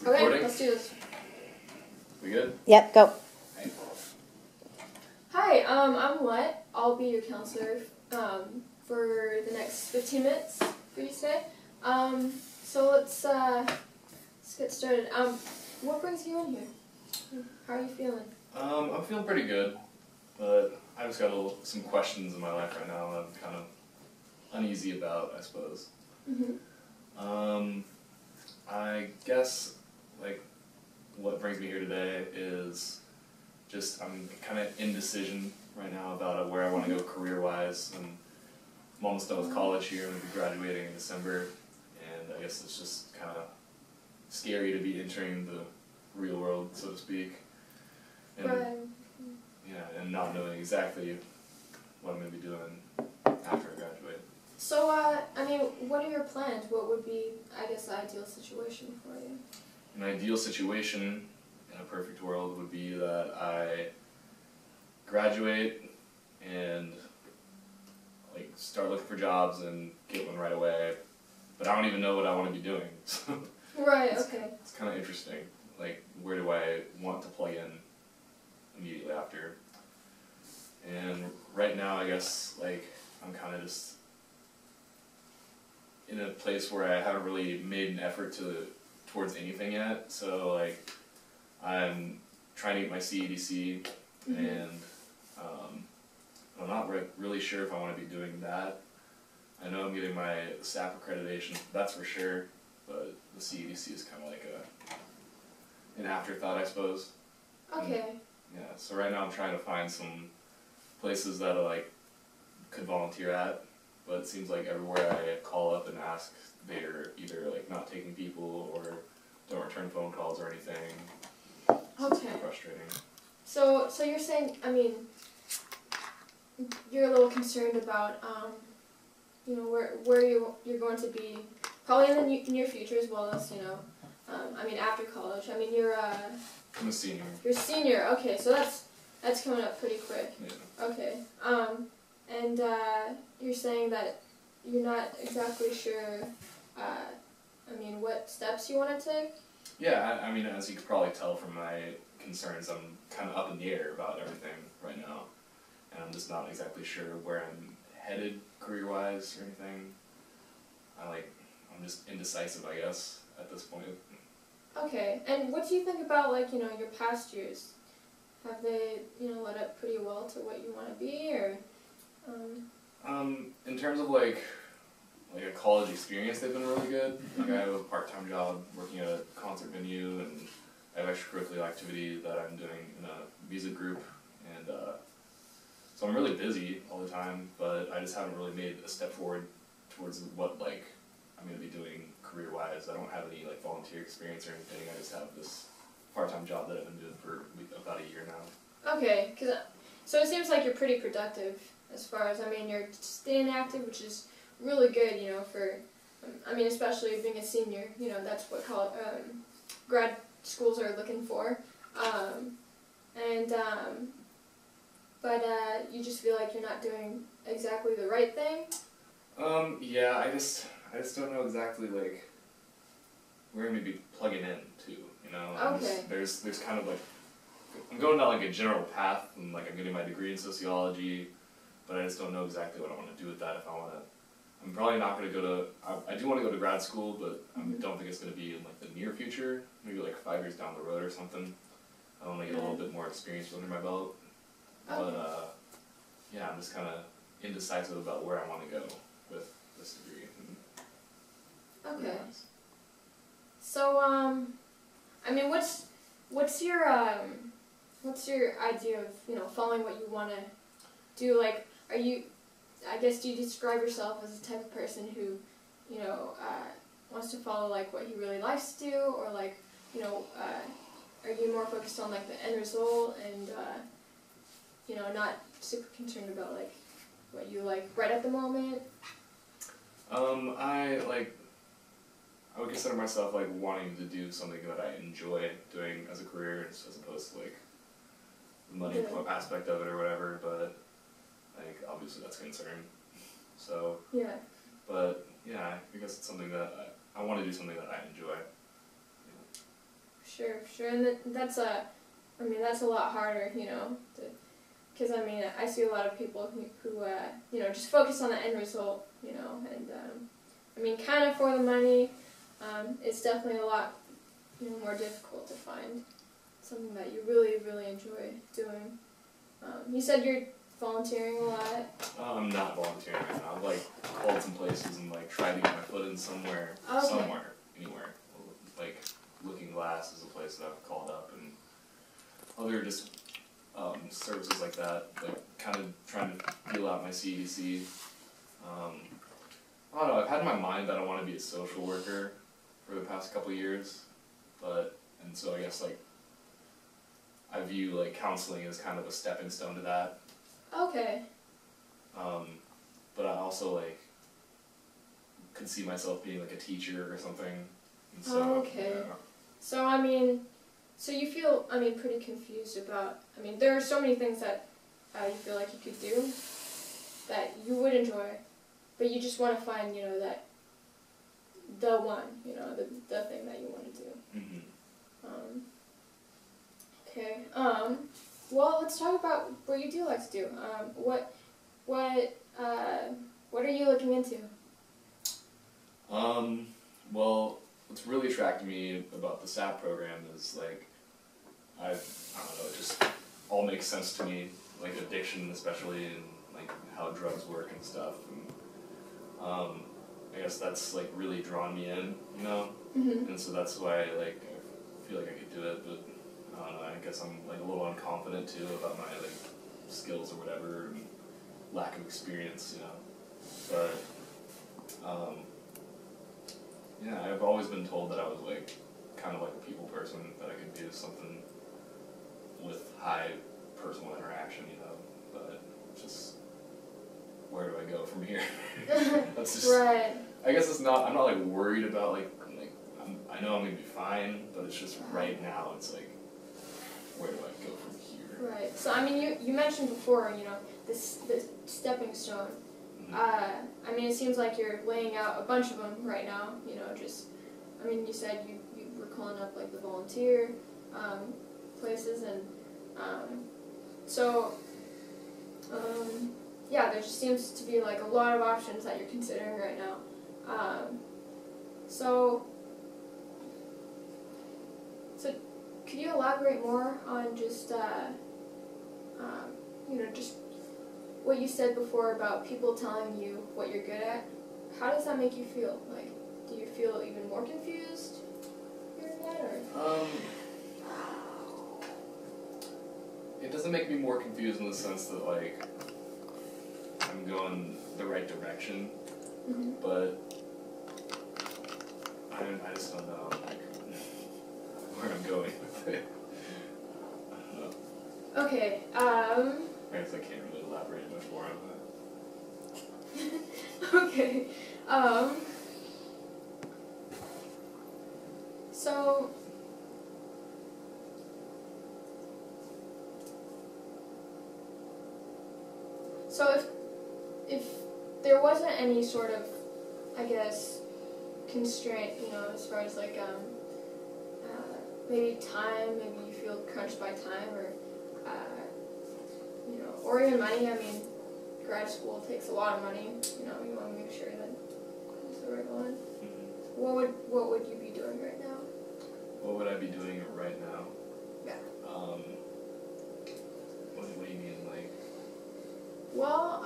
Recording? Let's do this. We good? Yep, go. Hey. Hi, I'm Lilette. I'll be your counselor for the next 15 minutes for you today. So let's get started. What brings you in here? How are you feeling? I'm feeling pretty good, but I just got some questions in my life right now that I'm kind of uneasy about, I suppose. Mm-hmm. I guess, like, what brings me here today is just I'm kind of indecision right now about where I want to go career-wise. I'm almost done with college here. I'm going to be graduating in December, and I guess it's just kind of scary to be entering the real world, so to speak. And, Right. yeah, and not knowing exactly what I'm going to be doing after I graduate. So, I mean, what are your plans? What would be, I guess, the ideal situation for you? An ideal situation in a perfect world would be that I graduate and like start looking for jobs and get one right away, but I don't even know what I want to be doing. So Right, okay. it's kind of interesting. Like, where do I want to plug in immediately after? And right now, I guess, like, I'm kind of just in a place where I haven't really made an effort towards anything yet. So, like, I'm trying to get my CEDC, Mm-hmm. and I'm not really sure if I want to be doing that. I know I'm getting my SAP accreditation, that's for sure, but the CEDC is kind of like an afterthought, I suppose. Okay. Yeah, so right now I'm trying to find some places that I like could volunteer at, but it seems like everywhere I call up and ask, they're either like not taking people or don't return phone calls or anything. It's Okay. frustrating. So you're saying, I mean, you're a little concerned about, you know, where you're going to be, probably in the near future as well as, you know, I mean, after college. I mean, I'm a senior. you're a senior. Okay, so that's coming up pretty quick. Yeah. Okay. And you're saying that you're not exactly sure, I mean, what steps you want to take? Yeah, I mean, as you could probably tell from my concerns, I'm kind of up in the air about everything right now, and I'm just not exactly sure where I'm headed career-wise or anything. I'm just indecisive, I guess, at this point. Okay, and what do you think about, like, you know, your past years? Have they, you know, led up pretty well to what you want to be, or? In terms of like a college experience, they've been really good. Like, I have a part-time job working at a concert venue, and I have extracurricular activity that I'm doing in a music group, and so I'm really busy all the time, but I just haven't really made a step forward towards what, like, I'm going to be doing career-wise. I don't have any, like, volunteer experience or anything. I just have this part-time job that I've been doing for about a year now. Okay, so it seems like you're pretty productive as far as, I mean, you're staying active, which is really good, you know, for, I mean, especially being a senior, you know, that's what grad schools are looking for. But you just feel like you're not doing exactly the right thing? Yeah, I just don't know exactly, like, where I'm going to be plugging in to, you know? Okay. There's kind of, like, I'm going down, like, a general path, and, like, I'm getting my degree in sociology, but I just don't know exactly what I want to do with that. If I want to, I'm probably not going to go to, I do want to go to grad school, but I don't think it's going to be in, like, the near future, maybe, like, 5 years down the road or something. I want to get a little bit more experience under my belt. Okay. But, yeah, I'm just kind of indecisive about where I want to go with this degree. Okay. So, I mean, what's your idea of, you know, following what you want to do? Like, I guess, do you describe yourself as the type of person who, you know, wants to follow, like, what he really likes to do, or, like, you know, are you more focused on, like, the end result and, you know, not super concerned about, like, what you like right at the moment? I would consider myself, like, wanting to do something that I enjoy doing as a career, as opposed to, like, the money aspect of it or whatever, but, like, obviously that's a concern. So, Yeah. but, yeah, I guess it's something that I want to do something that I enjoy. Sure, and that's that's a lot harder, because I see a lot of people who just focus on the end result, and kind of for the money, it's definitely a lot, more difficult to find something that you really, really enjoy doing. You said you're volunteering a lot. I'm not volunteering right now. I've called some places and tried to get my foot in somewhere, anywhere. Like Looking Glass is a place that I've called up, and other just services like that. Kind of trying to feel out my CDC. I don't know. I've had in my mind that I want to be a social worker for the past couple of years, and so I guess I view counseling as kind of a stepping stone to that. Okay. But I also could see myself being a teacher or something. And so, okay. Yeah. So so you feel pretty confused about. There are so many things that you feel like you could do that you would enjoy, but you just want to find that the one, the thing that you want to do. Mm-hmm. Okay. Well, let's talk about what you do like to do. What are you looking into? Well, what's really attracted me about the SAP program is I don't know, it just all makes sense to me, addiction especially, and how drugs work and stuff. And I guess that's really drawn me in, Mm-hmm. And so that's why I feel like I could do it, but I don't know, I guess I'm a little unconfident too about my skills or whatever, and lack of experience, But yeah, I've always been told that I was kind of a people person, that I could do something with high personal interaction, But just where do I go from here? That's just Right. I guess it's not. I'm not worried about I know I'm gonna be fine, but it's just right now. It's where do I go from here? Right. So you mentioned before, this stepping stone. Mm-hmm. It seems like you're laying out a bunch of them right now. You said you were calling up the volunteer places, and yeah, there just seems to be a lot of options that you're considering right now. So could you elaborate more on just just what you said before about people telling you what you're good at? How does that make you feel? Do you feel even more confused hearing that, or? It doesn't make me more confused in the sense that I'm going the right direction, Mm-hmm. but I just don't know where I'm going with it. I don't know. Okay. I guess I can't really elaborate much more on that. Okay. So if there wasn't any sort of, I guess, constraint, as far as maybe time, maybe you feel crunched by time, or or even money. Grad school takes a lot of money. You want to make sure that it's the right one. Mm-hmm. What would you be doing right now? What would I be doing right now? Yeah. What do you mean, Well,